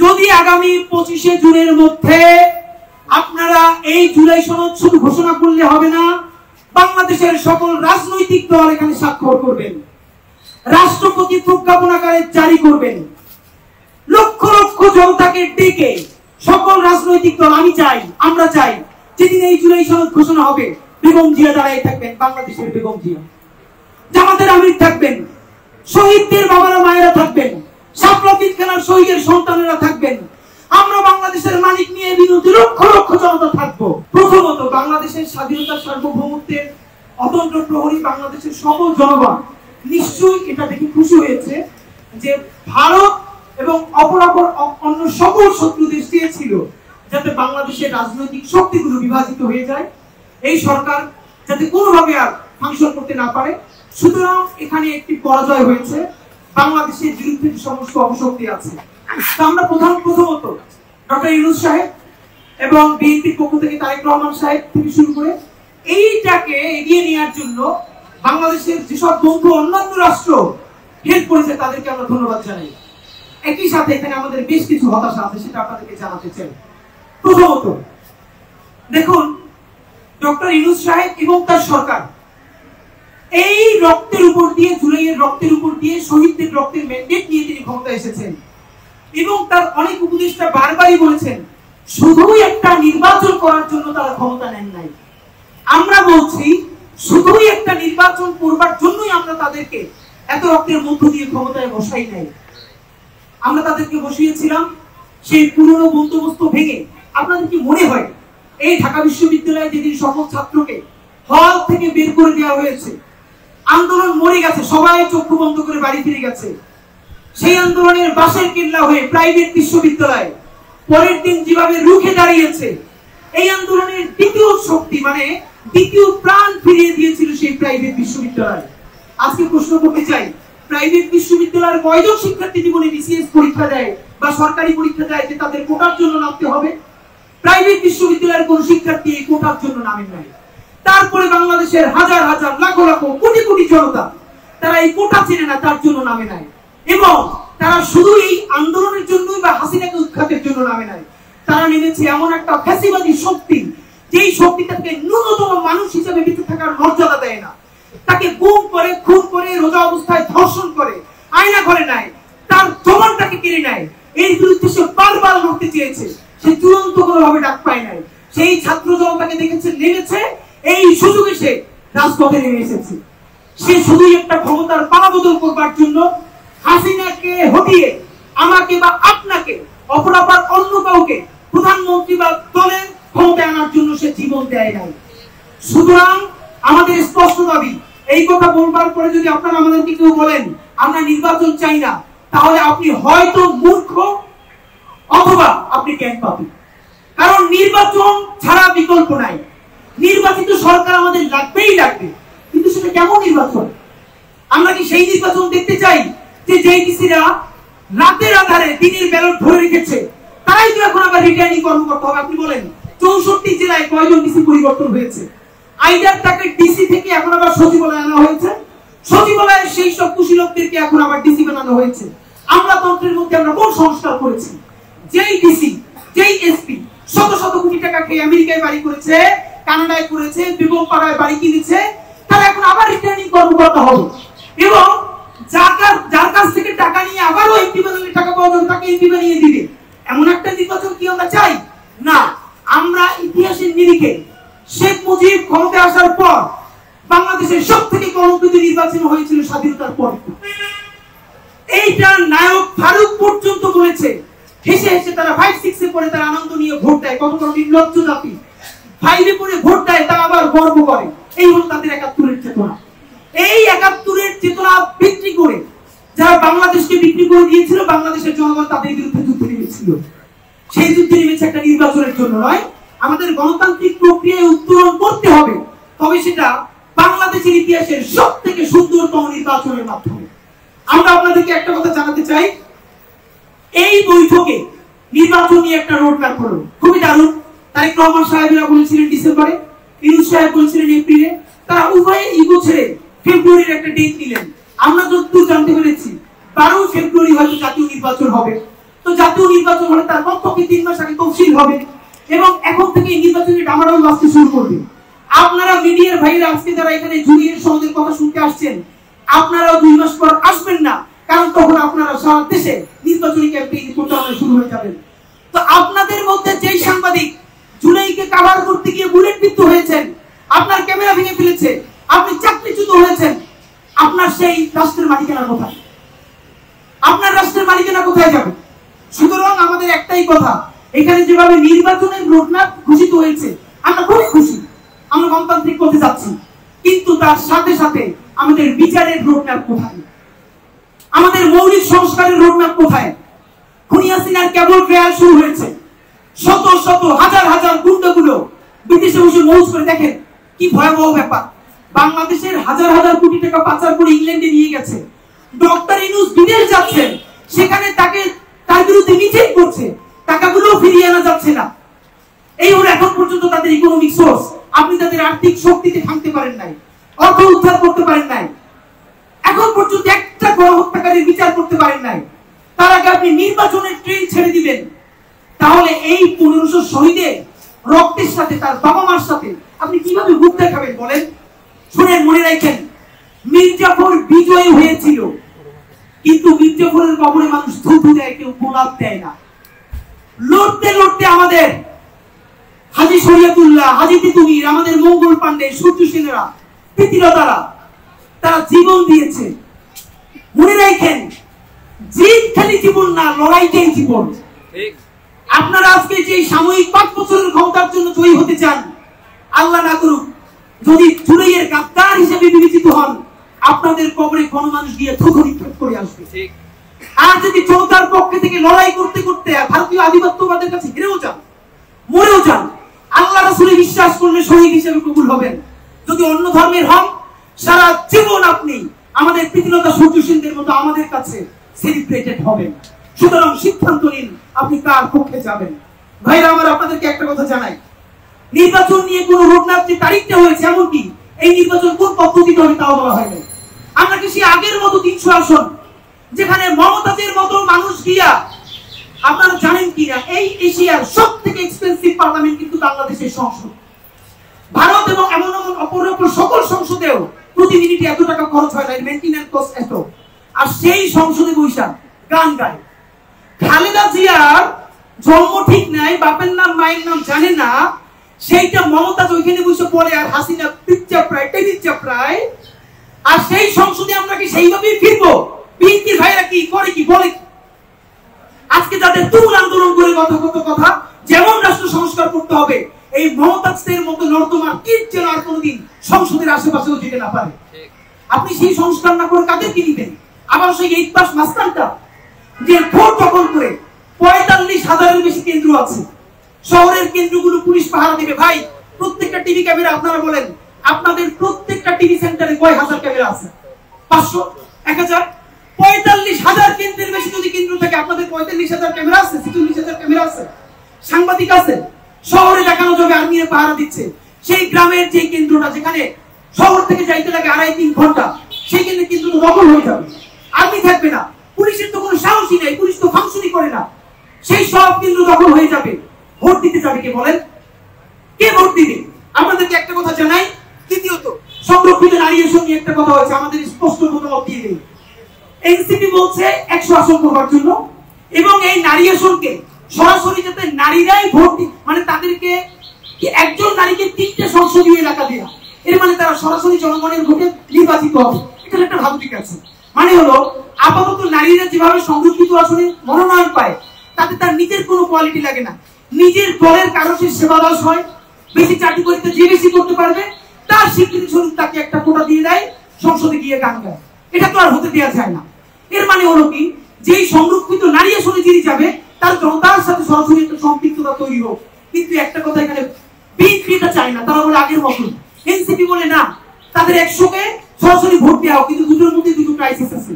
যদি আগামী 25শে জুনের মধ্যে আপনারা এই জুলাই সনদ শুধু ঘোষণা করলে হবে না, বাংলাদেশের সকল রাজনৈতিক দল এখানে স্বাক্ষর করবেন, রাষ্ট্রপতি প্রজ্ঞাপনাকারে জারি করবেন, লক্ষ লক্ষ জনতাকে ডেকে সকল রাজনৈতিক দল, আমি চাই, আমরা চাই, যেদিন এই জুলাই সনদ ঘোষণা হবে বেগম জিয়া দাঁড়ায় থাকবেন, বাংলাদেশের বেগম জিয়া, জামাতের আমির থাকবেন, শহীদদের বাবারা মায়েরা থাকবেন, শাপলা পিলখানার শহীদের সন্তানেরা থাকবেন, আমরা বাংলাদেশের মালিক নিয়ে বিরোধী লক্ষ লক্ষ জনতা থাকবো। প্রথমত বাংলাদেশের স্বাধীনতা সার্বভৌমত্বের অতন্ত্র প্রহরী বাংলাদেশের সকল জনগণ নিশ্চয়ই এটা দেখে খুশি হয়েছে যে ভারত এবং অপরাপর অন্য সকল শত্রু দেশ চেয়েছিল যাতে বাংলাদেশের রাজনৈতিক শক্তিগুলো বিভাজিত হয়ে যায়, এই সরকার যাতে কোনোভাবে আর ফাংশন করতে না পারে। সুতরাং এখানে একটি পরাজয় হয়েছে, বাংলাদেশের বিরুদ্ধে যে সমস্ত অপশক্তি আছে আমরা প্রথমত ডক্টর ইউনূস সাহেব এবং বিএনপির পক্ষ থেকে তারেক রহমান সাহেব থেকে শুরু করে এইটাকে এগিয়ে নেওয়ার জন্য বাংলাদেশের যেসব বন্ধু অন্যান্য রাষ্ট্র হেল্প করেছে তাদেরকে আমরা ধন্যবাদ জানাই। একই সাথে এখানে আমাদের বেশ কিছু হতাশা আছে, সেটা আপনাদেরকে জানাতে চাই। প্রথমত দেখুন, ডক্টর ইউনূস সাহেব এবং তার সরকার এই রক্তের উপর দিয়ে, জুলাইয়ের রক্তের উপর দিয়ে, শহীদদের রক্তের ম্যান্ডেট নিয়ে তিনি ক্ষমতায় এসেছেন এবং তার অনেক উপদেষ্টা বারবারই বলেছেন শুধুই একটা নির্বাচন করার জন্য তারা ক্ষমতা নেন নাই। আমরা বলছি শুধুই একটা নির্বাচন করবার জন্যই আমরা তাদেরকে এত রক্তের মধ্য দিয়ে ক্ষমতায় বসাই নাই। আমরা তাদেরকে বসিয়েছিলাম সেই পুরনো বন্দোবস্ত ভেঙে। আপনাদের কি মনে হয় এই ঢাকা বিশ্ববিদ্যালয়ে যেদিন সকল ছাত্রকে হল থেকে বের করে দেওয়া হয়েছে, আন্দোলন মরে গেছে, সবাই চক্ষু বন্ধ করে বাড়ি ফিরে গেছে, সেই আন্দোলনের বাঁশের কেল্লা হয়ে প্রাইভেট বিশ্ববিদ্যালয় পরের দিন যেভাবে রুখে দাঁড়িয়েছে, এই আন্দোলনের দ্বিতীয় শক্তি মানে দ্বিতীয় প্রাণ ফিরিয়ে দিয়েছিল সেই প্রাইভেট বিশ্ববিদ্যালয়। আজকে প্রশ্ন করতে চাই, প্রাইভেট বিশ্ববিদ্যালয়ের কয়জন শিক্ষার্থী জীবনে বিসিএস পরীক্ষা দেয় বা সরকারি পরীক্ষা দেয় যে তাদের কোটার জন্য নামতে হবে? প্রাইভেট বিশ্ববিদ্যালয়ের কোন শিক্ষার্থী এই কোটার জন্য নামেন নাই। তারপরে বাংলাদেশের হাজার হাজার লাখ লাখ কোটি কোটি জনতা তারা এই কোটা চেনে না, তার জন্য নামে নাই। এবং তারা শুধু এই আন্দোলনের জন্যই বা হাসিনাকে উৎখাতের জন্য নামে নাই, তারা নেমেছে এমন একটা ফ্যাসিবাদী শক্তি, যেই শক্তি তাকে ন্যূনতম মানুষ হিসেবে বেঁচে থাকার মর্যাদা দেয় না, তাকে গুম করে, খুন করে, রোজা অবস্থায় ধর্ষণ করে, আয়না ঘরে নেয়, তার জবানটাকে কেড়ে নেয়। এর বিরুদ্ধে সে বারবার লড়তে চেয়েছে, সে চূড়ান্ত কোনোভাবে ডাক পায় নাই। সেই ছাত্র জনতাকে দেখেছে নেমেছে, এই সুযোগে সে রাজপথে নেমে এসেছে। সে শুধুই একটা ক্ষমতার পালাবদল করবার জন্য হাসিনাকে হটিয়ে আমাকে বা আপনাকে অপরাপার অন্য কাউকে প্রধানমন্ত্রী বা দলের ক্ষমতায় আনার জন্য সে জীবন দেয় নাই। সুতরাং আমাদের স্পষ্ট দাবি, এই কথা বলবার পরে যদি আপনারা আমাদেরকে কেউ বলেন আমরা নির্বাচন চাই না, তাহলে আপনি হয়তো মূর্খ অথবা আপনি জ্ঞান পাবেন। কারণ নির্বাচন ছাড়া বিকল্প নাই। নির্বাচিত সরকার আমাদের লাগবেই লাগবে, কিন্তু সেটা কেমন নির্বাচন? আমরা কি সেই নির্বাচন দেখতে চাই যে ডিসিরা রাতের আধারে দিনের ব্যালট ধরে রেখেছে, তারাই তো এখন আবার রিটার্নিং কর্মকর্তা হবে? আপনি বলেন 64 জেলায় কয়জন ডিসি পরিবর্তন হয়েছে? আইডার তাকে ডিসি থেকে এখন আবার সচিবালয়ে আনা হয়েছে, সচিবালয়ের সেই সব কুশীলকদেরকে এখন আবার ডিসি বানানো হয়েছে। আমরা তন্ত্রের মধ্যে আমরা কোন সংস্কার করেছি? যেই ডিসি, যেই এসপি শত শত কোটি টাকা খেয়ে আমেরিকায় বাড়ি করেছে, কানাডায় করেছে, বেগম পাড়ায় বাড়ি কিনেছে, তারা এখন আবার রিটার্নিং কর্মকর্তা হবে এবং যার কাছ থেকে টাকা নিয়ে আবারও এমপি বানালে টাকা পাওয়া যাবে, তাকে এমপি বানিয়ে দিবে। এমন একটা নির্বাচন কি আমরা চাই? না। আমরা ইতিহাসের নিরিখে শেখ মুজিব ক্ষমতায় আসার পর বাংলাদেশের সবথেকে কলঙ্কিত নির্বাচন হয়েছিল স্বাধীনতার পর। এইটা নায়ক ফারুক পর্যন্ত বলেছে, হেসে হেসে তারা 5-6 পরে তারা আনন্দ নিয়ে ভোট দেয়। কত বড় নির্লজ্জ জাতি! 5 পরে ভোট দেয়, তারা আবার গর্ব করে। এই হলো তাদের 71-এর চেতনা। এই 71-এর চেতনা বিক্রি করে যারা বাংলাদেশকে বিক্রি করে দিয়েছিল, বাংলাদেশের জনগণ তাদের বিরুদ্ধে যুদ্ধে নেমেছিল। সেই যুদ্ধে নেমেছে একটা নির্বাচনের জন্য নয়। আমাদের গণতান্ত্রিক প্রক্রিয়ায় উত্তরণ করতে হবে, তবে সেটা বাংলাদেশের ইতিহাসের সবথেকে সুন্দরতম নির্বাচনের মাধ্যমে। আমরা আপনাদেরকে একটা কথা জানাতে চাই, এই বৈঠকে নির্বাচন নিয়ে একটা রোড ম্যাপ হলো, খুবই দারুণ। তারেক রহমান সাহেবরা বলেছিলেন ডিসেম্বরে, ইউনূস সাহেব বলেছিলেন এপ্রিলে, তারা উভয়ে ইগো ছেড়ে ফেব্রুয়ারির একটা ডেট নিলেন। আমরা যতদূর জানতে পেরেছি 12 ফেব্রুয়ারি হয়তো জাতীয় নির্বাচন হবে। তো জাতীয় নির্বাচন হলে তার কমপক্ষে 3 মাস আগে তফসিল হবে এবং এখন থেকে নির্বাচনী ডামাডোল বাজতে শুরু করবে। আপনারা মিডিয়ার ভাইরা আজকে যারা এখানে জুরিয়ের সমাজের কথা শুনতে আসছেন, আপনারাও 2 মাস পর আসবেন না, কারণ তখন আপনারা সারা দেশে নির্বাচনী ক্যাম্পেইন প্রচারণা শুরু হয়ে যাবেন। তো আপনাদের মধ্যে যেই সাংবাদিক জুলাইকে কভার করতে গিয়ে বুলেট বিদ্ধ হয়েছেন, আপনার ক্যামেরা ভেঙে ফেলেছে, আপনি চাকরিচ্যুত হয়েছেন, আপনার সেই রাষ্ট্রের মালিকানা কোথায়? আপনার রাষ্ট্রের মালিকানা কোথায় যাবে? সুতরাং আমাদের একটাই কথা, এখানে যেভাবে নির্বাচনের রোডম্যাপ ঘোষিত হয়েছে আমরা খুবই খুশি, আমরা গণতান্ত্রিক পথে যাচ্ছি, কিন্তু তার সাথে সাথে আমাদের বিচারের রোডম্যাপ কোথায়? আমাদের মৌলিক সংস্কারের রোডম্যাপ কোথায়? খুনি হাসিনার কেবল ট্রায়াল শুরু হয়েছে, শত শত হাজার হাজার গুন্ডাগুলো বিদেশে বসে মৌজ করে দেখেন কি ভয়াবহ ব্যাপার। বাংলাদেশের হাজার হাজার কোটি টাকা পাচার করে ইংল্যান্ডে নিয়ে গেছে, ডক্টর ইউনূস বিদেশ যাচ্ছেন, সেখানে তার বিরুদ্ধে মিছিল করছে, টাকাগুলো ফিরিয়ে আনা যাচ্ছে না। এই হলো এখন পর্যন্ত তাদের ইকোনমিক সোর্স। আপনি তাদের আর্থিক শক্তিতে ভাঙতে পারেন নাই, অর্থ উদ্ধার করতে পারেন নাই, এখন পর্যন্ত একটা গণহত্যাকারীর বিচার করতে পারেন নাই। তার আগে আপনি নির্বাচনের ট্রেন ছেড়ে দিবেন, তাহলে এই 1500 শহীদের রক্তের সাথে তার বাবা মার সাথে আপনি কিভাবে মুখ দেখাবেন বলেন? শুনেন, মনে রাখেন, মির্জাফর বিজয়ী হয়েছিল, কিন্তু মির্জাফরের কবরে মানুষ ধুধু দেয়, কেউ গোলাপ দেয় না। লড়তে লড়তে আমাদের হাজী শরিয়তুল্লাহ, হাজী তিতুমির, আমাদের মঙ্গল পান্ডে, সূর্য সেনেরা, প্রীতিলতারা তারা জীবন দিয়েছে। মনে রাখেন, জিত খালি জীবন না, লড়াইটাই জীবন। আপনারা আজকে যে সাময়িক 5 বছরের ক্ষমতার জন্য জয়ী হতে চান, আল্লাহ না করুক যদি জুলাইয়ের গাদ্দার হিসেবে বিবেচিত হন, আপনাদের কবরে গণমানুষ গিয়ে থুথু নিক্ষেপ করে আসবে। আর যদি জনতার পক্ষে থেকে লড়াই করতে করতে ভারতীয় আধিপত্যবাদের কাছে হেরেও যান, মরেও যান, আল্লাহ রাসূলে বিশ্বাস করলে শহীদ হিসেবে কবুল হবেন। যদি অন্য ধর্মের হন, সারা জীবন আপনি আমাদের প্রীতিলতা সূর্য সেনদের মতো আমাদের কাছে সেলিব্রেটেড হবেন। সুতরাং সিদ্ধান্ত নিন আপনি কার পক্ষে যাবেন। ভাইরা আমার, আপনাদেরকে একটা কথা জানাই, নির্বাচন নিয়ে কোন রোডম্যাপ যে তারিখটা হয়েছে, এমনকি এই নির্বাচন কোন পদ্ধতিতে হবে তাও বলা হয়নি। আমরা কি সেই আগের মতো 300 আসন, যেখানে মমতাজের মতো মানুষ গিয়া, আপনারা জানেন কিনা এই এশিয়ার সবথেকে এক্সপেন্সিভ পার্লামেন্ট কিন্তু বাংলাদেশের সংসদ। ভারত এবং এমন অপর সকল সংসদেও প্রতি মিনিটে এত টাকা খরচ হয় না, মেইনটেনেন্স কস্ট এত। আর সেই সংসদে বৈশা গান গায়। খালেদা জিয়ার জন্ম ঠিক নাই, বাপের নাম মায়ের নাম জানে না, সেইটা মমতাজ ওইখানে বসে পড়ে, আর হাসিনা পিচ্চা প্রায় টেনিচ্চা প্রায়। আর সেই সংসদে আমরা কি সেইভাবেই ফিরবো? বিএনপির ভাইরা কি করে, কি বলে? আজকে যাদের তুমুল আন্দোলন করে কথা যেমন রাষ্ট্র সংস্কার করতে হবে, এই মমতাজদের মতো নর্দমার কীট যেন আর কোনোদিন সংসদের আশেপাশেও যেতে না পারে। আপনি সেই সংস্কার না করে কাদেরকে নিবেন? আবার সেই 8 পাস মাস্টারটা যে ভোট দখল করে 45,000-এর বেশি কেন্দ্র আছে, শহরের কেন্দ্রগুলো পুলিশ পাহারা দিবে। ভাই, প্রত্যেকটা টিভি ক্যামেরা, আপনারা বলেন আপনাদের প্রত্যেকটা টিভি সেন্টারে কয় হাজার ক্যামেরা আছে? 500, 1000, 45,000 কেন্দ্রের বেশি যদি কেন্দ্র থাকে, আপনাদের 45,000 ক্যামেরা আছে, 46,000 ক্যামেরা আছে, সাংবাদিক আছে। শহরে দেখানো যাবে আর্মিরা পাহারা দিচ্ছে, সেই গ্রামের যে কেন্দ্রটা যেখানে শহর থেকে যাইতে লাগে 2.5-3 ঘন্টা, সেই কেন্দ্রে কিন্তু দখল হয়ে যাবে, আর্মি থাকবে না, পুলিশের তো কোনো সাহসই নেই, পুলিশ তো ফাংশনই করে না, সেই সব কেন্দ্র দখল হয়ে যাবে। ভোট দিতে যাবে কে বলেন? কে ভোট দিবে? আপনাদেরকে একটা কথা জানাই, দ্বিতীয়ত সংরক্ষিত নারী আসন নিয়ে একটা কথা হয়েছে, আমাদের স্পষ্ট মতামত দিয়ে দেই। এনসিপি বলছে 100 আসন করবার জন্য, এবং এই নারী আসনকে সরাসরি যাতে নারীরাই ভোট, মানে তাদেরকে একজন নারীকে 3টে সংসদীয় এলাকা দেয়া, এর মানে তারা সরাসরি জনগণের ভোটে নির্বাচিত হবে। এটা একটা ভালো দিক আছে। মানে হলো আপাতত নারীরা যেভাবে সংরক্ষিত আসনে মনোনয়ন পায়, তাতে তার নিজের কোনো কোয়ালিটি লাগে না, নিজের দলের কারো সে সেবাদাস হয়, বেশি চাকরি করতে যে বেশি করতে পারবে তার স্বীকৃতি স্বরূপ তাকে একটা কোটা দিয়ে দেয়, সংসদে গিয়ে গান গায়। এটা তো আর হতে দেওয়া যায় না। এর মানে হলো কি, যেই সংরক্ষিত নারী আসনে যিনি যাবে তার জনতার সাথে সরাসরি একটা সম্পৃক্ততা তৈরি হোক। কিন্তু একটা কথা এখানে বিএনপি এটা চায় না, তারা বলে আগের মতন। এনসিপি বলে না, তাদের 100-কে সরাসরি ভোট দেওয়া হোক, কিন্তু দুটোর মধ্যে দুটো ক্রাইসিস আছে।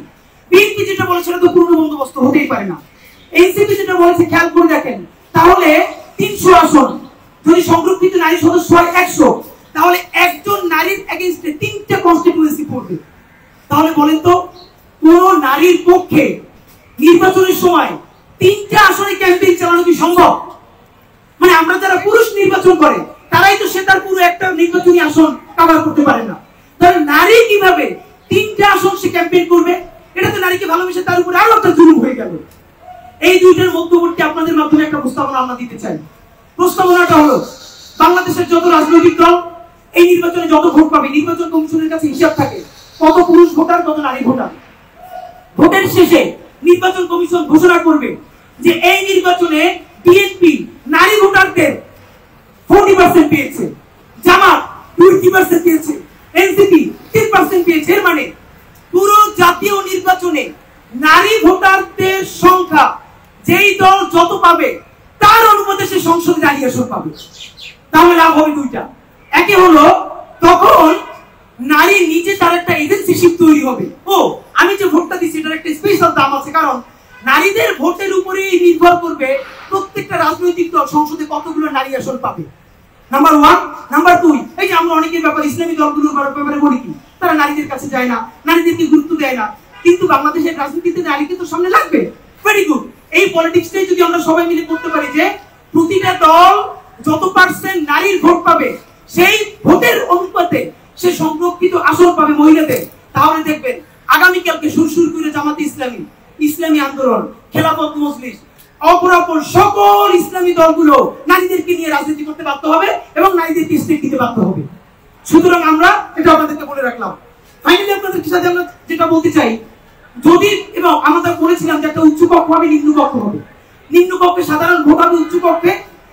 বিএনপি যেটা বলে সেটা তো পূর্ণ বন্দোবস্ত হতেই পারে না। এনসিপি যেটা বলেছে খেয়াল করে দেখেন, তাহলে 300 আসন যদি সংরক্ষিত নারী সদস্য হয় 100, তাহলে একজন নারীর এগেইনস্টে 3টে কনস্টিটিউয়েন্সি পড়বে। তাহলে বলেন তো, কোন নারীর পক্ষে নির্বাচনের সময় 3টা আসনে ক্যাম্পেইন চালানো কি সম্ভব? মানে আমরা যারা পুরুষ নির্বাচন করে তারাই তো সে তার পুরো একটা নির্বাচনী আসন কভার করতে পারে না, তাহলে নারী কিভাবে 3টা আসন সে ক্যাম্পেইন করবে? এটা তো নারীকে ভালোবেসে তার উপরে আরো একটা জুলুম হয়ে গেল। এই দুইটার মধ্যবর্তী আপনাদের মাধ্যমে একটা প্রস্তাবনা আমরা দিতে চাই। প্রস্তাবনাটা হলো, বাংলাদেশের যত রাজনৈতিক দল এই নির্বাচনে যত ভোট পাবে, নির্বাচন কমিশনের কাছে হিসাব থাকে কত পুরুষ ভোটার কত নারী ভোটার। ভোটের শেষে নির্বাচন কমিশন ঘোষণা করবে যে এই নির্বাচনে বিএনপি নারী ভোটারদের 40% পেয়েছে, জামাত 20% পেয়েছে, এনসিপি 3% পেয়েছে। এর মানে পুরো জাতীয় নির্বাচনে নারী ভোটারদের সংখ্যা যেই দল যত পাবে তার অনুপাতে সে সংসদে নারী আসন পাবে। তাহলে লাভ হবে দুইটা। একে হলো তখন নারী নিজে তার একটা এজেন্সিশিপ তৈরি হবে, ও আমি যে ভোটটা দিচ্ছি এটার একটা স্পেশাল দাম আছে, কারণ নারীদের ভোটের উপরেই নির্ভর করবে প্রত্যেকটা রাজনৈতিক দল সংসদে কতগুলো নারী আসন পাবে। নাম্বার 1। নাম্বার 2, এই যে আমরা অনেকের ব্যাপারে ইসলামী দলগুলোর ব্যাপারে বলি কি, তারা নারীদের কাছে যায় না, নারীদেরকে গুরুত্ব দেয় না, কিন্তু বাংলাদেশের রাজনীতিতে নারীকে তো সামনে লাগবে। Very good. এই পলিটিক্সটাই যদি আমরা সবাই মিলে করতে পারি যে প্রতিটা দল যত পার্সেন্ট নারীর ভোট পাবে সেই ভোটের অনুপাতে সে সংরক্ষিত আসন পাবে মহিলাদের, তাহলে দেখবেন আগামীকালকে সুরসুর করে জামাতে ইসলামী, ইসলামী আন্দোলন, খেলাফত মজলিস, অপরাপর সকল ইসলামী দলগুলো নারীদেরকে নিয়ে রাজনীতি করতে বাধ্য হবে এবং নারীদেরকে স্টেক দিতে বাধ্য হবে। সুতরাং আমরা এটা আপনাদেরকে বলে রাখলাম। ফাইনালি আপনাদের সাথে আমরা যেটা বলতে চাই, যদি এবং আমরা বলেছিলাম যে একটা উচ্চ কক্ষ হবে, নিম্ন কক্ষ হবে। নিম্ন কক্ষে সাধারণ ভোট হবে, উচ্চ কক্ষে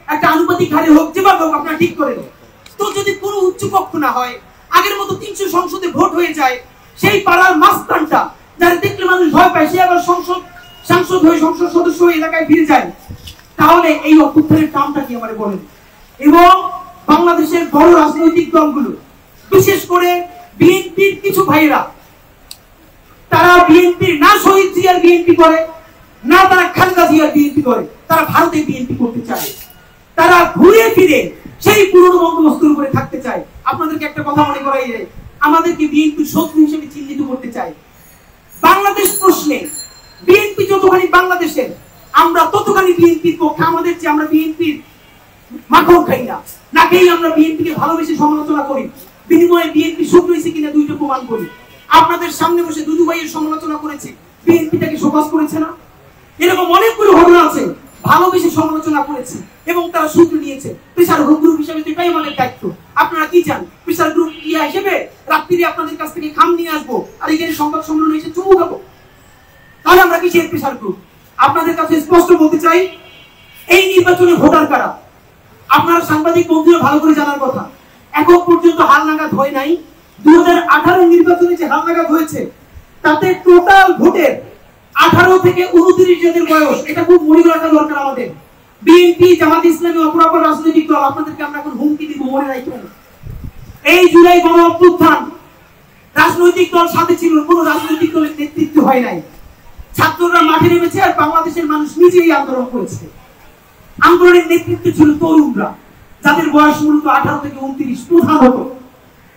একটা আনুপাতিক হারে হোক, যেভাবে হোক আপনারা ঠিক করে দেন। তো যদি কোনো উচ্চ কক্ষ না হয়, আগের মতো 300 সংসদে ভোট হয়ে যায়, সেই পাড়ার মাস্তানটা যারা দেখলে মানুষ ভয় পায় সে আবার সাংসদ হয়ে সংসদ সদস্য হয়ে এলাকায় ফিরে যায়, তাহলে এই অভ্যুত্থানের কামটা কি আমারে বলেন। এবং বাংলাদেশের বড় রাজনৈতিক দলগুলো, বিশেষ করে বিএনপির কিছু ভাইরা, তারা বিএনপির না শহীদ জিয়ার বিএনপি করে, না তারা খালেদা জিয়ার বিএনপি করে, তারা ভারতের বিএনপি করতে চায়। তারা ঘুরে ফিরে সেই পুরনো বন্দোবস্তের উপরে থাকতে চায়। আপনাদেরকে একটা কথা মনে করাই যায়, আমাদেরকে বিএনপি শত্রু হিসেবে চিহ্নিত করতে চায়। বাংলাদেশ প্রশ্নে বিএনপি যতখানি বাংলাদেশের, আমরা ততখানি বিএনপির পক্ষে। আমাদের যে আমরা বিএনপির মাখন খাই না, না খেয়ে আমরা বিএনপিকে ভালোবেসে সমালোচনা করি, বিনিময়ে বিএনপি শত্রু হয়েছে কিনা দুইটা প্রমাণ করি। আপনাদের সামনে বসে দুদু ভাইয়ের সমালোচনা করেছে, বিএনপিটাকে শোকজ করেছে না? এরকম অনেকগুলো ঘটনা আছে, ভালোবেসে সমালোচনা করেছে এবং তারা সূত্র নিয়েছে। প্রেসার গ্রুপ হিসেবে তো এটাই আমাদের দায়িত্ব। আপনারা কি চান প্রেসার গ্রুপ ইয়া হিসেবে রাত্রিরে আপনাদের কাছ থেকে খাম নিয়ে আসবো আর এখানে সংবাদ সম্মেলন এসে চুমু খাবো? তাহলে আমরা কি সেই প্রেসার গ্রুপ? আপনাদের কাছে স্পষ্ট বলতে চাই, এই নির্বাচনে ভোটার কারা আপনারা সাংবাদিক বন্ধুরা ভালো করে জানার কথা। এখন পর্যন্ত হালনাগাদ হয় নাই। 2018 নির্বাচনে যে হালনাগাদ হয়েছে তাতে টোটাল ভোটের 18 থেকে 29 জনের বয়স, এটা খুব মনে রাখা দরকার আমাদের। বিএনপি, জামাত ইসলামী, অপরাপর রাজনৈতিক দল, আপনাদেরকে আমরা এখন হুমকি দিব, মনে রাখবেন এই জুলাই গণ অভ্যুত্থান রাজনৈতিক দল সাথে ছিল, কোনো রাজনৈতিক দলের নেতৃত্ব হয় নাই। ছাত্ররা মাঠে নেমেছে আর বাংলাদেশের মানুষ নিজেই আন্দোলন করেছে। আন্দোলনের নেতৃত্বে ছিল তরুণরা, যাদের বয়স মূলত 18 থেকে 29 প্রধানত।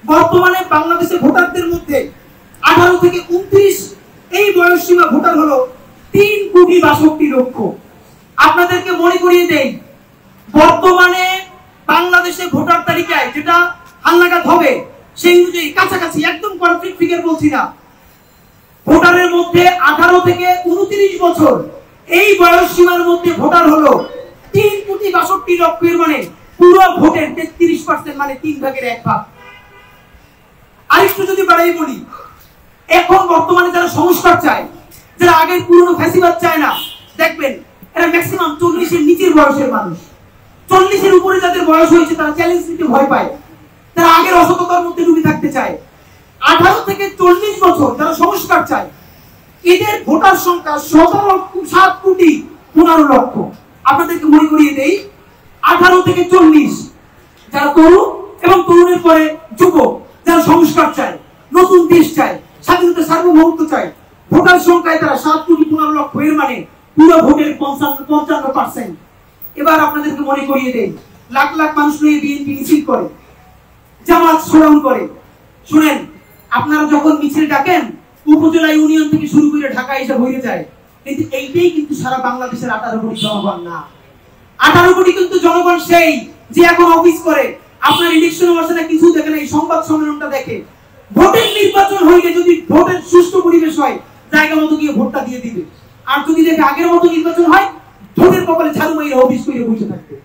বর্তমানে বাংলাদেশের ভোটারদের মধ্যে 18 থেকে 29 এই বয়স সীমা ভোটার হলো 3,62,00,000। আপনাদেরকে মনে করিয়ে দেই, বর্তমানে বাংলাদেশে ভোটার তালিকায় যেটা হালনাগাদ হবে সেই অনুযায়ী কাছাকাছি, একদম কনফ্লিক্ট ফিগার বলছি না, ভোটারের মধ্যে 18 থেকে 29 বছর এই বয়স সীমার মধ্যে ভোটার হলো 3,62,00,000। মানে পুরো ভোটের 33%, মানে 3 ভাগের 1 ভাগ। আরেকটু যদি বাড়াই বলি, এখন বর্তমানে যারা সংস্কার চায়, যারা আগের পুরনো ফ্যাসিবাদ চায় না, দেখবেন এরা ম্যাক্সিমাম 40 এর নিচের বয়সের মানুষ। 40 এর উপরে যাদের বয়স হয়েছে তারা চ্যালেঞ্জ নিতে ভয় পায়, তারা আগের অসততার মধ্যে ডুবে থাকতে চায়। 18 থেকে 40 বছর যারা সংস্কার চায়, এদের ভোটার সংখ্যা 7,15,00,000। আপনাদেরকে মনে করিয়ে দেই, 18 থেকে 40 যারা তরুণ এবং তরুণের পরে যুবক, যারা সংস্কার চায়, নতুন দেশ চায়, স্বাধীনতা সার্বভৌমত্ব চায়, ভোটার সংখ্যায় তারা 7,15,00,000। এর মানে পুরো ভোটের 55%। এবার আপনাদেরকে মনে করিয়ে দেই, লাখ লাখ মানুষ নিয়ে বিএনপি মিছিল করে, জামাত শোডাউন করে। শুনেন, আপনারা যখন মিছিল ডাকেন উপজেলা ইউনিয়ন থেকে শুরু করে ঢাকা এসে হয়ে যায়, কিন্তু এইটাই কিন্তু সারা বাংলাদেশের 18 কোটি জনগণ না। 18 কোটি কিন্তু জনগণ সেই যে এখন অফিস করে, আপনার ইলেকশন বসে না, কিছু দেখে না, এই সংবাদ সম্মেলনটা দেখে। ভোটের নির্বাচন হইলে যদি ভোটের সুষ্ঠু পরিবেশ হয়, জায়গা মতো গিয়ে ভোটটা দিয়ে দিবে। আর যদি দেখে আগের মতো নির্বাচন হয়, ভোটের কপালে ঝাড়ু মাইরা অফিস করে বসে থাকবে।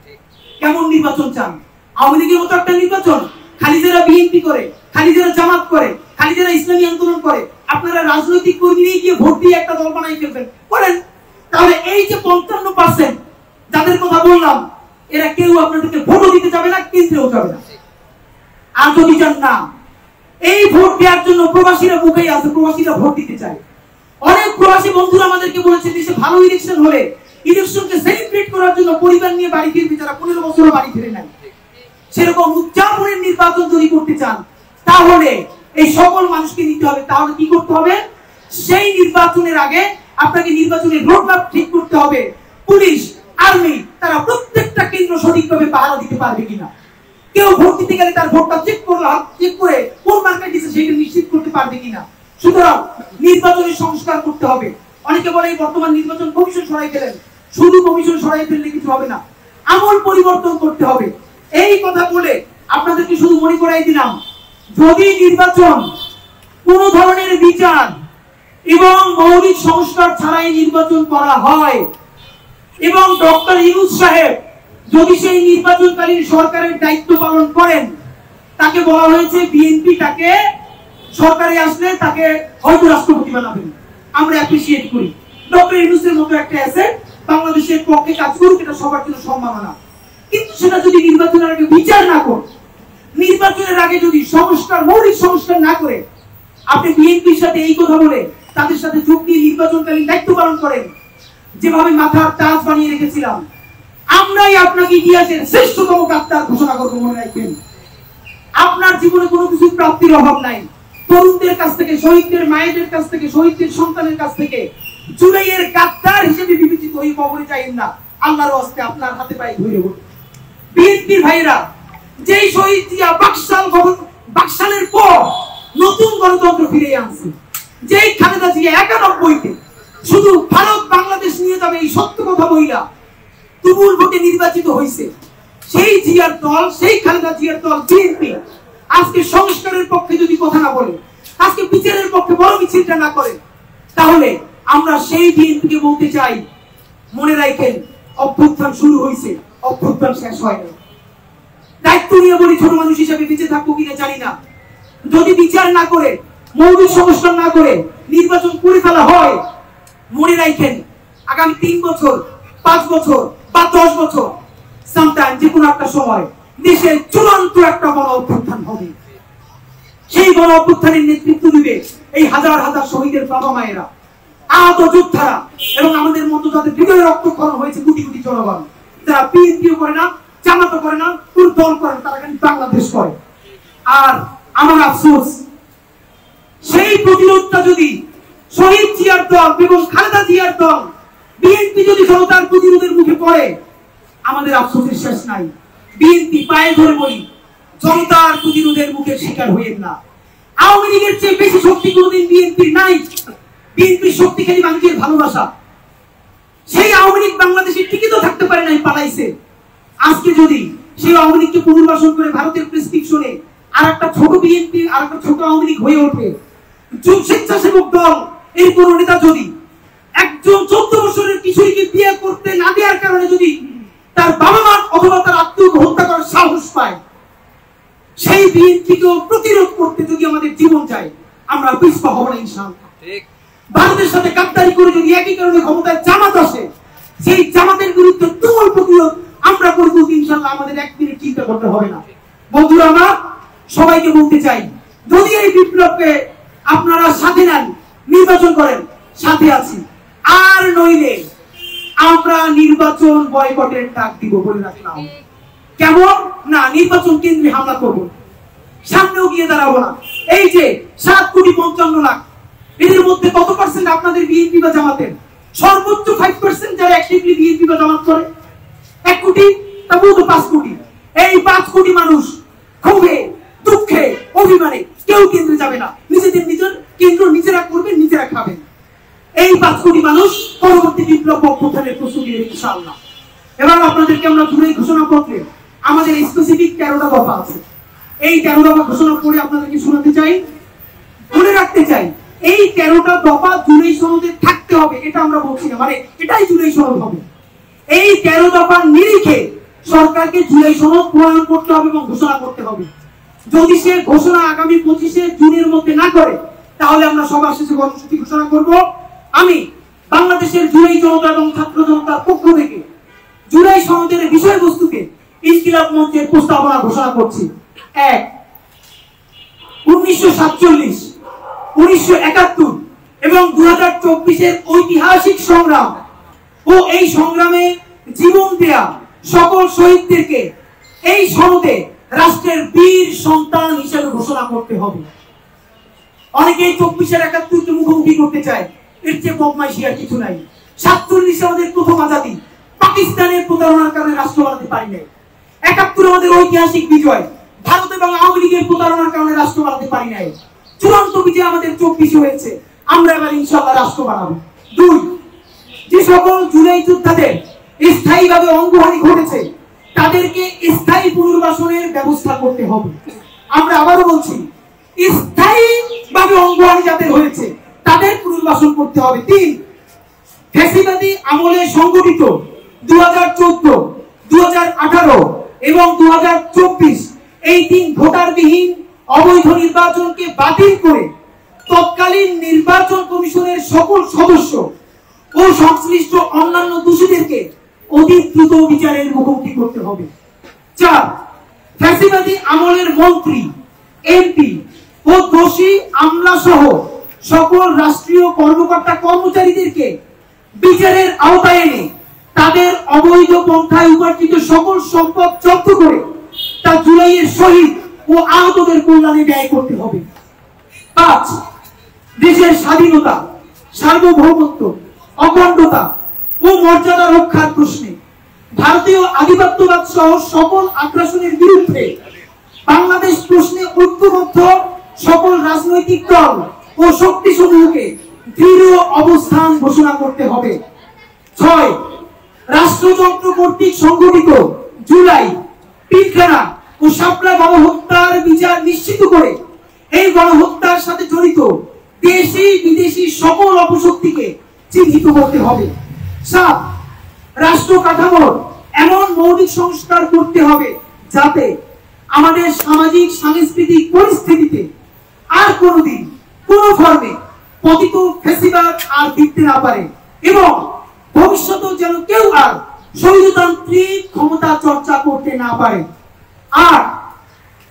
কেমন নির্বাচন চান? আওয়ামী লীগের মতো একটা নির্বাচন? খালি যারা বিএনপি করে, খালি যারা জামাত করে, খালি যারা ইসলামী আন্দোলন করে, আপনারা রাজনৈতিক কর্মী নিয়ে গিয়ে ভোট দিয়ে একটা দল বানাই ফেলবেন, করেন। তাহলে এই যে 55% যাদের কথা বললাম, এরা কেউ আপনাদেরকে ভোটও দিতে যাবে না, কেন্দ্রেও যাবে না। আর যদি চান না, এই ভোট দেওয়ার জন্য প্রবাসীরা মুখেই আছে, প্রবাসীরা ভোট দিতে চায়। অনেক প্রবাসী বন্ধুরা আমাদেরকে বলেছে, দেশে ভালো ইলেকশন হলে ইলেকশনকে সেলিব্রেট করার জন্য পরিবার নিয়ে বাড়ি ফিরবে, যারা 15 বছরও বাড়ি ফিরে নাই। সেরকম উদযাপনের নির্বাচন যদি করতে চান, তাহলে এই সকল মানুষকে নিতে হবে। তাহলে কি করতে হবে? সেই নির্বাচনের আগে আপনাকে নির্বাচনের রোডম্যাপ ঠিক করতে হবে। পুলিশ, আর্মি, তারা প্রত্যেকটা কেন্দ্র সঠিকভাবে পাহারা দিতে পারবে কিনা। কেউ ভোট দিতে গেলে তার ভোটটা চেক করে কোন মার্কেট দিচ্ছে সেটা নিশ্চিত করতে পারবে কিনা। সুতরাং নির্বাচনের সংস্কার করতে হবে। অনেকে বলে বর্তমান নির্বাচন কমিশন সরাই ফেলেন। শুধু কমিশন সরাই ফেললে কিছু হবে না, আমল পরিবর্তন করতে হবে। এই কথা বলে আপনাদেরকে শুধু মনে করাই দিলাম, যদি নির্বাচন কোন ধরনের বিচার এবং মৌলিক সংস্কার ছাড়াই নির্বাচন করা হয়, এবং ডক্টর ইউনূস সাহেব যদি সেই নির্বাচনকালীন সরকারের দায়িত্ব পালন করেন, তাকে বলা হয়েছে বিএনপি তাকে সরকারে আসলে তাকে হয়তো রাষ্ট্রপতি বানাবেন। আমরা অ্যাপ্রিশিয়েট করি। ডক্টর ইউনূসের মতো একটা অ্যাসেট বাংলাদেশের পক্ষে কাজ করুক, এটা সবার জন্য সম্মাননা। কিন্তু সেটা যদি নির্বাচনের আগে বিচার না করে, নির্বাচনের আগে যদি সংস্কার, মৌলিক সংস্কার না করে, আপনি বিএনপির সাথে এই কথা বলে তাদের সাথে যোগ দিয়ে নির্বাচনকালীন দায়িত্ব পালন করেন, যেভাবে মাথার তাজ বানিয়ে রেখেছিলাম, আমরাই আপনাকে ইতিহাসের শ্রেষ্ঠতম গাদ্দার ঘোষণা করবো। মনে রাখবেন, আপনার জীবনে কোনো কিছু প্রাপ্তির অভাব নাই। তরুণদের কাছ থেকে, শহীদদের মায়েদের কাছ থেকে, শহীদদের সন্তানের কাছ থেকে জুলাইয়ের গাদ্দার হিসেবে বিবেচিত হয়ে কবরে যাইেন না। আল্লাহর ওয়াস্তে আপনার হাতে পায়ে ধরে বলুন, বিএনপির ভাইরা, যেই শহীদ জিয়া বাকশালের পর নতুন গণতন্ত্র ফিরে আনছে, যেই খালেদা জিয়া 91-তে শুধু ভারত বাংলাদেশ নিয়ে যাবে এই সত্য কথা বইলা তুমুল ভোটে নির্বাচিত হয়েছে, সেই জিয়ার দল, সেই খালেদা জিয়ার দল বিএনপি আজকে সংস্কারের পক্ষে যদি কথা না বলে, আজকে বিচারের পক্ষে বড় মিছিলটা না করে, তাহলে আমরা সেই বিএনপিকে বলতে চাই, মনে রাখেন, অভ্যুত্থান শুরু হয়েছে, অভ্যুত্থান শেষ হয় না। দায়িত্ব নিয়ে বলি, ছোট মানুষ হিসেবে বেঁচে থাকবো কিনা জানি না, যদি বিচার না করে, মৌলিক সংস্কার না করে নির্বাচন করে ফেলা হয়, মনে রাখেন, আগামী 3 বছর, 5 বছর বা 10 বছর, সামটাইম যে কোনো একটা সময় দেশে চূড়ান্ত একটা বড় অভ্যুত্থান হবে। সেই বড় অভ্যুত্থানের নেতৃত্ব দিবে এই হাজার হাজার শহীদের বাবা মায়েরা, আহত যোদ্ধারা, এবং আমাদের মতো যাদের হৃদয়ে রক্তক্ষরণ হয়েছে কোটি কোটি জনগণ, যারা বিএনপিও করে না, জামাতও করে না, কোন দল করে না, তারা কিন্তু বাংলাদেশ করে। আর আমার আফসোস, সেই প্রতিরোধটা যদি শহীদ জিয়ার দল এবং খালেদা জিয়ার দল বিএনপি যদি জনতার প্রতিরোধের মুখে পড়ে, আমাদের আফসোসের শেষ নাই। বিএনপি পায়ে ধরে বলি, জনতার প্রতিরোধের মুখে শিকার হইেন না। আওয়ামী লীগের চেয়ে বেশি শক্তি কোনদিন বিএনপির নাই। বিএনপির শক্তি খালি মানুষের ভালোবাসা। সেই আওয়ামী লীগ বাংলাদেশে টিকিত থাকতে পারে নাই, পালাইছে। আজকে যদি সেই আওয়ামী লীগকে পুনর্বাসন করে ভারতের প্রেসক্রিপশনে আর একটা ছোট বিএনপি, আর একটা ছোট আওয়ামী লীগ হয়ে ওঠে, স্বেচ্ছাসেবক দল এর কোন নেতা যদি একজন 14 বছরের কিশোরীকে বিয়ে করতে না দেওয়ার কারণে যদি তার বাবা মা অথবা তার আত্মীয়কে হত্যা করার সাহস পায়, সেই বিএনপিকে প্রতিরোধ করতে যদি আমাদের জীবন যায়, আমরা পিছপা হব না ইনশাআল্লাহ। ভারতের সাথে গাদ্দারি করে যদি একই কারণে ক্ষমতায় জামাত আসে, সেই জামাতের বিরুদ্ধে তুমুল প্রতিরোধ আমরা করব ইনশাআল্লাহ। আমাদের 1 মিনিট চিন্তা করতে হবে না। বন্ধুরা, আমরা সবাইকে বলতে চাই, যদি এই বিপ্লবকে আপনারা সাথে নেন, নির্বাচন করেন, সাথে আছি। আর নইলে আমরা নির্বাচন বয়কটের ডাক দিব বলে রাখলাম। কেমন না, নির্বাচন কেন্দ্রে হামলা করব, সামনেও গিয়ে দাঁড়াবো না। এই যে 7,55,00,000, এদের মধ্যে কত পার্সেন্ট আপনাদের বিএনপি বা জামাতের? সর্বোচ্চ 5% যারা অ্যাক্টিভলি বিএনপি বা জামাত করে। 1 কোটি, তা বলতো 5 কোটি। এই 5 কোটি মানুষ ক্ষোভে, দুঃখে, অভিমানে কেউ কেন্দ্রে যাবে না। নিজেদের নিজের কেন্দ্র নিজেরা করবেন, নিজেরা খাবেন। এই 5 কোটি মানুষ বিপ্লব অভ্যুত্থানের প্রস্তুতি নেব ইনশাআল্লাহ। এবার আপনাদেরকে আমরা জুলাই ঘোষণাপত্রে আমাদের স্পেসিফিক 13টা দফা আছে, এই 13 দফা ঘোষণা করে আপনাদেরকে শোনাতে চাই, মনে রাখতে চাই। এই 13টা দফা জুলাই সনদে থাকতে হবে, এটা আমরা বলছি না, মানে এটাই জুলাই সনদ হবে। এই 13 দফার নিরিখে সরকারকে জুলাই সনদ প্রণয়ন করতে হবে এবং ঘোষণা করতে হবে। যদি সে ঘোষণা আগামী 25শে জুনের মধ্যে না করে, তাহলে আমরা সভা শেষে কর্মসূচি ঘোষণা করব। আমি বাংলাদেশের জুলাই জনতা এবং ছাত্র জনতার পক্ষ থেকে জুলাই সনদের বিষয়বস্তুকে ইনকিলাব মঞ্চের প্রস্তাবনা ঘোষণা করছি। 1, 1947, 1971 এবং 2024-এর ঐতিহাসিক সংগ্রাম ও এই সংগ্রামে জীবন দেয়া সকল শহীদদেরকে এই সনদে রাষ্ট্রের বীর সন্তান হিসেবে ঘোষণা করতে হবে। অনেকেই 24-এর 71-কে মুখোমুখি করতে চায়, এর চেয়ে বদমাইশি আর কিছু নাই। 47 আমাদের প্রথম আজাদী, পাকিস্তানের প্রতারণার কারণে রাষ্ট্র বানাতে পারি নাই। 71 আমাদের ঐতিহাসিক বিজয়, ভারত এবং আওয়ামী লীগের প্রতারণার কারণে রাষ্ট্র বানাতে পারি নাই। চূড়ান্ত বিজয় আমাদের 24 হয়েছে, আমরা এবার ইনশাআল্লাহ রাষ্ট্র বানাবো। 2, যে সকল জুলাই যোদ্ধাদের স্থায়ীভাবে অঙ্গহানি ঘটেছে তাদেরকে স্থায়ী পুনর্বাসনের ব্যবস্থা করতে হবে। আমরা আবারও বলছি, স্থায়ীভাবে অঙ্গহানি যাদের হয়েছে তাদের পুনর্বাসন করতে হবে। 3, ফ্যাসিবাদী আমলে সংগঠিত 2014, 2018 এবং 2024 এই 3 ভোটারবিহীন অবৈধ নির্বাচনকে বাতিল করে তৎকালীন নির্বাচন কমিশনের সকল সদস্য ও সংশ্লিষ্ট অন্যান্য দোষীদেরকে অতি দ্রুত বিচারের মুখোমুখি করতে হবে। 4, ফ্যাসিবাদী আমলের মন্ত্রী, এমপি ও দোষী আমলা সহ সকল রাষ্ট্রীয় কর্মকর্তা কর্মচারীদেরকে বিচারের আওতায় এনে তাদের অবৈধ পন্থায় উপার্জিত সকল সম্পদ জব্দ করে তা জুলাইয়ের শহীদ ও আহতদের কল্যাণে ব্যয় করতে হবে। 5, দেশের স্বাধীনতা, সার্বভৌমত্ব, অখণ্ডতা ও মর্যাদা রক্ষার প্রশ্নে ভারতীয় আধিপত্যবাদ সহ সকল আগ্রাসনের বিরুদ্ধে বাংলাদেশ প্রশ্নে ঐক্যবদ্ধ সকল রাজনৈতিক দল ও শক্তিসমূহকে দৃঢ় অবস্থান ঘোষণা করতে হবে। 6, রাষ্ট্রযন্ত্র কর্তৃক সংগঠিত জুলাই, পিলখানা ও শাপলা গণহত্যার বিচার নিশ্চিত করে এই গণহত্যার সাথে জড়িত দেশি বিদেশি সকল অপশক্তিকে চিহ্নিত করতে হবে। 7, রাষ্ট্র কাঠামোর এমন মৌলিক সংস্কার করতে হবে যাতে আমাদের সামাজিক সাংস্কৃতিক পরিস্থিতিতে আর কোনোদিন কোনো ফর্মে পতিত ফ্যাসিবাদ আর ফিরতে না পারে এবং ভবিষ্যতে যেন কেউ আর স্বৈরতান্ত্রিক ক্ষমতা চর্চা করতে না পারে। আর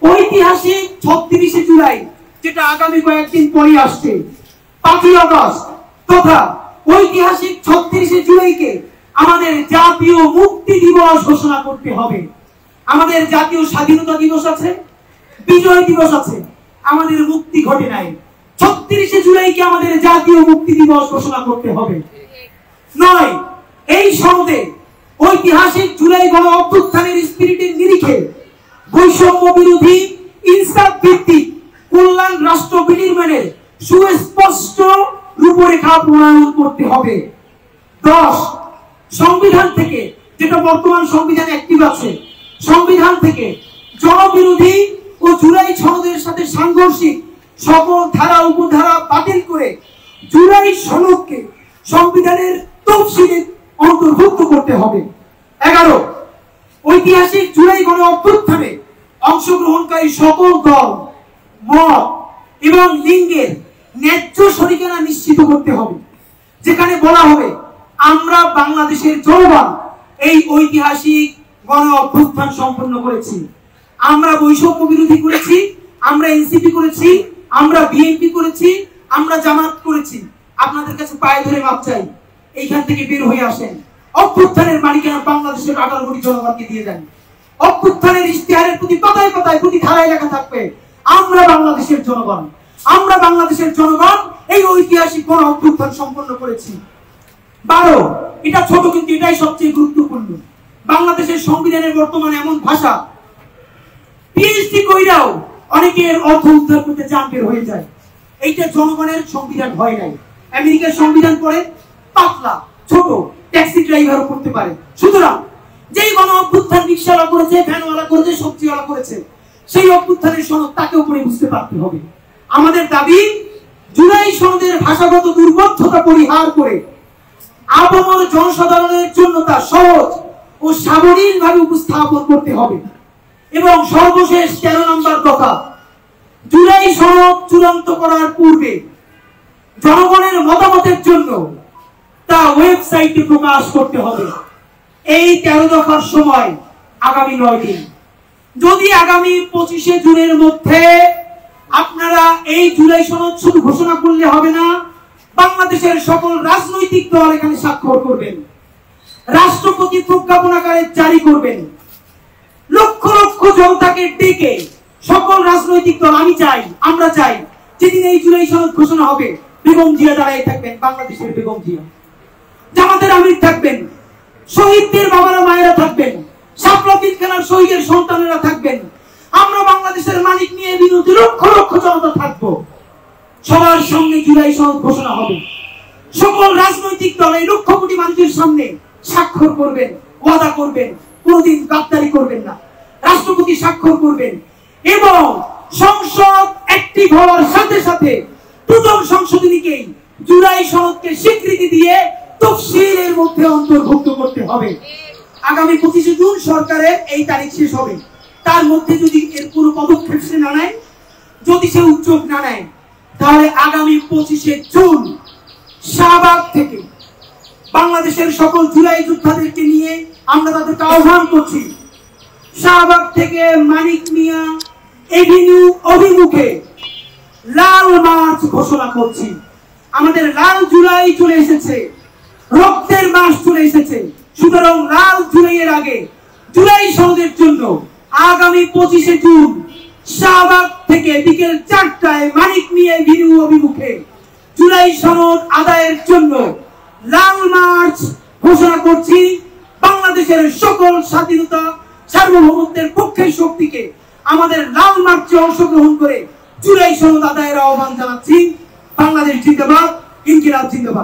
ঐতিহাসিক 36শে জুলাই, যেটা আগামী কয়েকদিন পরে আসছে, 5ই আগস্ট তথা ঐতিহাসিক 36শে জুলাইকে আমাদের জাতীয় মুক্তি দিবস ঘোষণা করতে হবে। আমাদের জাতীয় স্বাধীনতা দিবস আছে, বিজয় দিবস আছে, আমাদের মুক্তি ঘটে নাই। 36শে জুলাইকে আমাদের জাতীয় মুক্তি দিবস ঘোষণা করতে হবে। 9, এই সনদে ঐতিহাসিক জুলাই গণ অভ্যুত্থানের স্পিরিটের নিরিখে বৈষম্য বিরোধী, ইনসাফ ভিত্তিক কল্যাণ রাষ্ট্র বিনির্মাণের সুস্পষ্ট রূপরেখা প্রণয়ন করতে হবে। 10, সংবিধান থেকে, যেটা বর্তমান সংবিধান অ্যাক্টিভ আছে, সংবিধান থেকে জনবিরোধী ও জুলাই সনদের সাথে সাংঘর্ষিক সকল ধারা উপধারা বাতিল করে জুলাই সনদকে সংবিধানের তফসিলে অন্তর্ভুক্ত করতে হবে। 11, ঐতিহাসিক জুলাই গণ অভ্যুত্থানে অংশগ্রহণকারী সকল দল, মত এবং লিঙ্গের ন্যায্য শরিকানা নিশ্চিত করতে হবে, যেখানে বলা হবে আমরা বাংলাদেশের জনগণ এই ঐতিহাসিক গণ অভ্যুত্থান সম্পন্ন করেছি, আমরা বৈষম্য বিরোধী করেছি, আমরা এনসিপি করেছি, আমরা বিএনপি করেছি, আমরা জামাত করেছি। আপনাদের কাছে পায়ে ধরে মাপ চাই, এইখান থেকে বের হয়ে আসেন। অভ্যুত্থানের মালিকানা বাংলাদেশের 18 কোটি জনগণকে দিয়ে দেন। অভ্যুত্থানের ইশতেহারের প্রতি পাতায় পাতায় প্রতি ধারায় লেখা থাকবে আমরা বাংলাদেশের জনগণ, আমরা বাংলাদেশের জনগণ এই ঐতিহাসিক গণ অভ্যুত্থান সম্পন্ন করেছি। 12, এটা ছোট কিন্তু এটাই সবচেয়ে গুরুত্বপূর্ণ, বাংলাদেশের সংবিধানের বর্তমানে এমন ভাষা পিএইচডি কইরাও অনেকের অর্থ উদ্ধার করতে চান বের হয়ে যায়। এইটা জনগণের সংবিধান হয় নাই। আমেরিকার সংবিধান পড়ে পাতলা, ছোট ট্যাক্সি ড্রাইভারও করতে পারে। সুতরাং যেই গণ অভ্যুত্থান রিকশাওয়ালা করেছে, ভ্যানওয়ালা করেছে, সবজিওয়ালা করেছে, সেই অভ্যুত্থানের সনদ তাকে উপরে বুঝতে পারতে হবে। আমাদের দাবি জুলাই সনদের ভাষাগত দুর্বোধ্যতা পরিহার করে আপামর জনসাধারণের জন্য তা সহজ ও সাবলীল ভাবে উপস্থাপন করতে হবে। এবং সর্বশেষ 13 নম্বর কথা, জুলাই সনদ চূড়ান্ত করার পূর্বে জনগণের মতামতের জন্য তা ওয়েবসাইটে প্রকাশ করতে হবে। এই 13 দফার সময় আগামী 9 দিন। যদি আগামী 25শে জুনের মধ্যে আপনারা এই জুলাই সনদ শুধু ঘোষণা করলে হবে না, বাংলাদেশের সকল রাজনৈতিক দল এখানে স্বাক্ষর করবেন, রাষ্ট্রপতি প্রজ্ঞাপন আকারে জারি করবেন, লক্ষ লক্ষ জনতাকে ডেকে সকল রাজনৈতিক দল, আমি চাই, আমরা চাই, যেদিন এই জুলাই সনদ ঘোষণা হবে বেগম জিয়া দাঁড়িয়ে থাকবেন, বাংলাদেশের বেগম জিয়া, জামাতের আমির থাকবেন, শহীদদের বাবারা মায়েরা থাকবেন, শাপলা পিলখানার শহীদের সন্তানেরা থাকবেন, আমরা বাংলাদেশের মালিক নিয়ে বিরোধী লক্ষ লক্ষ জনতা থাকবো। সবার সামনে জুলাই সনদ ঘোষণা হবে। সকল রাজনৈতিক দল এই লক্ষ কোটি মানুষের সামনে স্বাক্ষর করবেন, ওয়াদা করবেন, কোনদিন গাদ্দারি করবেন না, রাষ্ট্রপতি স্বাক্ষর করবেন এবং সংসদ অ্যাক্টিভ হওয়ার সাথে সাথে প্রথম সংশোধনীকেই জুলাই সনদকে স্বীকৃতি দিয়ে তফসিলের মধ্যে অন্তর্ভুক্ত করতে হবে। আগামী 25শে জুন সরকারের এই তারিখ শেষ হবে। তার মধ্যে যদি এর কোনো পদক্ষেপ সে না নেয়, যদি সে উদ্যোগ না নেয়, তাহলে আগামী 25শে জুন শাহবাগ থেকে বাংলাদেশের সকল জুলাই যোদ্ধাদেরকে নিয়ে আমরা তাদেরকে আহ্বান করছি, শাহবাগ থেকে মানিক মিয়া এভিনিউ অভিমুখে লাল মার্চ ঘোষণা করছি। আমাদের লাল জুলাই চলে এসেছে, রক্তের মাস চলে এসেছে। সুতরাং লাল জুলাইয়ের আগে জুলাই সনদের জন্য আগামী 25শে জুন শাহবাগ থেকে বিকেল 4টায় মানিক মিয়া এভিনিউ অভিমুখে জুলাই সনদ আদায়ের জন্য লাল মার্চ ঘোষণা করছি। বাংলাদেশের সকল স্বাধীনতা সার্বভৌমত্বের পক্ষের শক্তিকে আমাদের লাল মার্চে অংশগ্রহণ করে জুলাই সনদ আদায়ের আহ্বান জানাচ্ছি। বাংলাদেশ জিন্দাবাদ, ইনকিলাব জিন্দাবাদ।